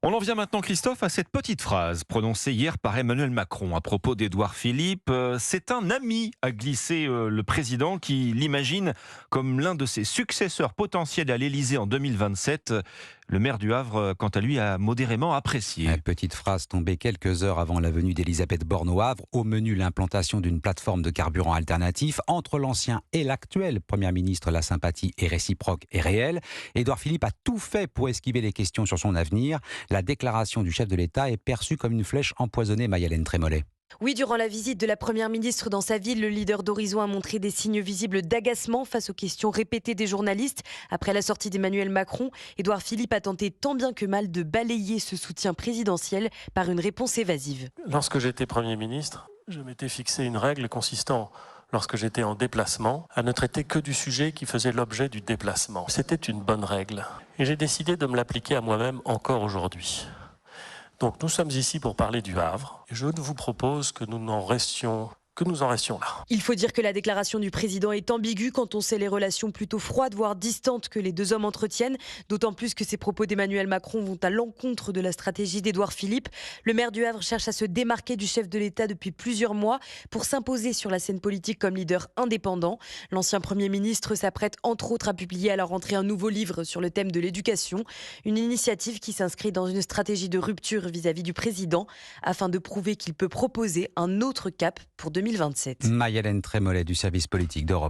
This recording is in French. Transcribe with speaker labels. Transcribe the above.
Speaker 1: On en vient maintenant, Christophe, à cette petite phrase prononcée hier par Emmanuel Macron à propos d'Édouard Philippe. C'est un ami, a glissé le président, qui l'imagine comme l'un de ses successeurs potentiels à l'Élysée en 2027. Le maire du Havre, quant à lui, a modérément apprécié.
Speaker 2: Petite phrase tombée quelques heures avant la venue d'Elisabeth Borne au Havre. Au menu, l'implantation d'une plateforme de carburant alternatif. Entre l'ancien et l'actuel Premier ministre, la sympathie est réciproque et réelle. Édouard Philippe a tout fait pour esquiver les questions sur son avenir. La déclaration du chef de l'État est perçue comme une flèche empoisonnée, Maï-Hélène Trémollet.
Speaker 3: Oui, durant la visite de la Première ministre dans sa ville, le leader d'Horizon a montré des signes visibles d'agacement face aux questions répétées des journalistes. Après la sortie d'Emmanuel Macron, Édouard Philippe a tenté tant bien que mal de balayer ce soutien présidentiel par une réponse évasive.
Speaker 4: Lorsque j'étais Premier ministre, je m'étais fixé une règle consistant, lorsque j'étais en déplacement, à ne traiter que du sujet qui faisait l'objet du déplacement. C'était une bonne règle. Et j'ai décidé de me l'appliquer à moi-même encore aujourd'hui. Donc nous sommes ici pour parler du Havre. Et je vous propose que nous en restions là.
Speaker 3: Il faut dire que la déclaration du président est ambiguë quand on sait les relations plutôt froides, voire distantes que les deux hommes entretiennent. D'autant plus que ces propos d'Emmanuel Macron vont à l'encontre de la stratégie d'Édouard Philippe. Le maire du Havre cherche à se démarquer du chef de l'État depuis plusieurs mois pour s'imposer sur la scène politique comme leader indépendant. L'ancien Premier ministre s'apprête entre autres à publier à la rentrée un nouveau livre sur le thème de l'éducation. Une initiative qui s'inscrit dans une stratégie de rupture vis-à-vis du président afin de prouver qu'il peut proposer un autre cap pour 2027.
Speaker 2: Maï-Hélène Trémollet du service politique d'Europe 1.